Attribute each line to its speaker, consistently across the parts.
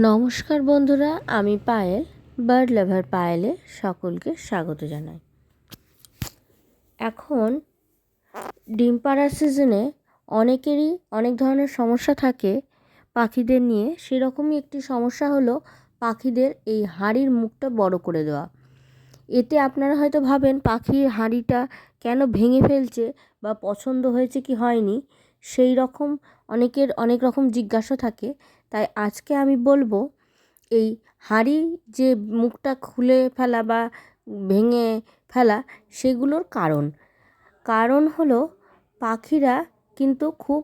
Speaker 1: নমস্কার বন্ধুরা, আমি পায়েল, বার্ড লাভার পায়েলে সকলকে স্বাগত জানাই। এখন ডিম পাড়ার সিজনে অনেকেরই অনেক ধরনের সমস্যা থাকে পাখিদের নিয়ে। সেরকমই একটি সমস্যা হলো পাখিদের এই হাঁড়ির মুখটা বড় করে দেওয়া। এতে আপনারা হয়তো ভাবেন পাখির হাঁড়িটা কেন ভেঙে ফেলছে বা পছন্দ হয়েছে কি হয়নি, সেই রকম অনেকের অনেক রকম জিজ্ঞাসা থাকে। তাই আজকে আমি বলবো এই হাঁড়ির যে মুখটা খুলে ফেলা বা ভেঙে ফেলা সেগুলোর কারণ হলো পাখিরা কিন্তু খুব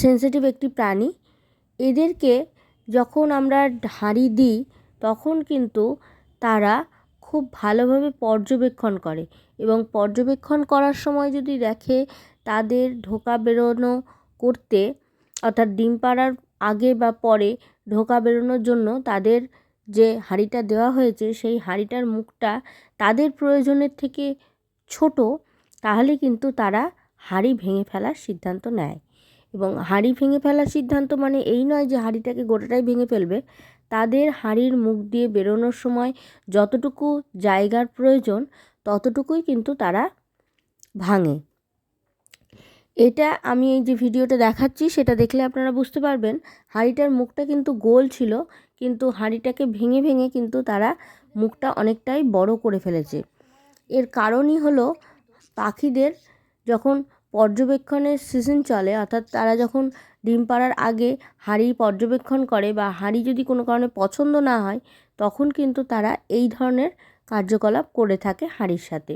Speaker 1: সেনসিটিভ একটি প্রাণী। এদেরকে যখন আমরা হাঁড়ি দিই তখন কিন্তু তারা খুব ভালোভাবে পর্যবেক্ষণ করে এবং পর্যবেক্ষণ করার সময় যদি দেখে তাদের ঢোকা বেরোনো করতে, অর্থাৎ ডিম পাড়ার আগে বা পরে ঢোকা বেরোনোর জন্য তাদের যে হাঁড়িটা দেওয়া হয়েছে সেই হাঁড়িটার মুখটা তাদের প্রয়োজনের থেকে ছোট, তাহলে কিন্তু তারা হাঁড়ি ভেঙে ফেলার সিদ্ধান্ত নেয়। এবং হাঁড়ি ভেঙে ফেলার সিদ্ধান্ত মানে এই নয় যে হাঁড়িটাকে গোটাটাই ভেঙে ফেলবে। তাদের হাঁড়ির মুখ দিয়ে বেরোনোর সময় যতটুকু জায়গার প্রয়োজন ততটুকুই কিন্তু তারা ভাঙে। এটা আমি এই যে ভিডিওটা দেখাচ্ছি সেটা দেখলে আপনারা বুঝতে পারবেন হাঁড়িটার মুখটা কিন্তু গোল ছিল, কিন্তু হাঁড়িটাকে ভেঙে ভেঙে কিন্তু তারা মুখটা অনেকটাই বড় করে ফেলেছে। এর কারণই হলো পাখিদের যখন পর্যবেক্ষণের সিজন চলে, অর্থাৎ তারা যখন ডিম পাড়ার আগে হাঁড়ি পর্যবেক্ষণ করে বা হাঁড়ি যদি কোনো কারণে পছন্দ না হয় তখন কিন্তু তারা এই ধরনের কার্যকলাপ করে থাকে হাঁড়ির সাথে।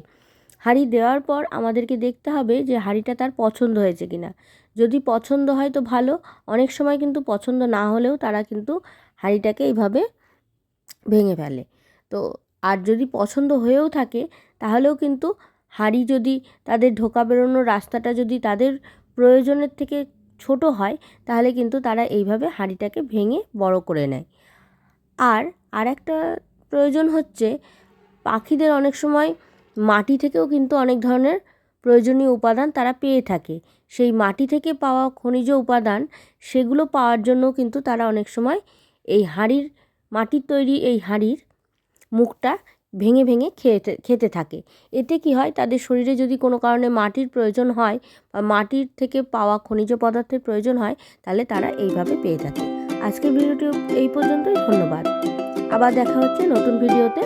Speaker 1: হাঁড়ি দেওয়ার পর আমাদেরকে দেখতে হবে যে হাঁড়িটা তার পছন্দ হয়েছে কি না। যদি পছন্দ হয় তো ভালো, অনেক সময় কিন্তু পছন্দ না হলেও তারা কিন্তু হাঁড়িটাকে এইভাবে ভেঙে ফেলে। তো আর যদি পছন্দ হয়েও থাকে তাহলেও কিন্তু হাঁড়ি যদি তাদের ঢোকা বেরোনোর রাস্তাটা যদি তাদের প্রয়োজনের থেকে ছোট হয় তাহলে কিন্তু তারা এইভাবে হাঁড়িটাকে ভেঙে বড় করে নেয়। আর একটা প্রয়োজন হচ্ছে পাখিদের অনেক সময় মাটি থেকেও কিন্তু অনেক ধরনের প্রয়োজনীয় উপাদান তারা পেয়ে থাকে। সেই মাটি থেকে পাওয়া খনিজ উপাদান সেগুলো পাওয়ার জন্য কিন্তু তারা অনেক সময় এই হাঁড়ির মাটির তৈরি এই হাঁড়ির মুখটা ভেঙে ভেঙে খেতে থাকে। এতে কি হয়, তাদের শরীরে যদি কোনো কারণে মাটির প্রয়োজন হয় বা মাটির থেকে পাওয়া খনিজ পদার্থের প্রয়োজন হয় তাহলে তারা এইভাবে পেয়ে থাকে। আজকের ভিডিওটি এই পর্যন্তই। ধন্যবাদ। আবার দেখা হচ্ছে নতুন ভিডিওতে।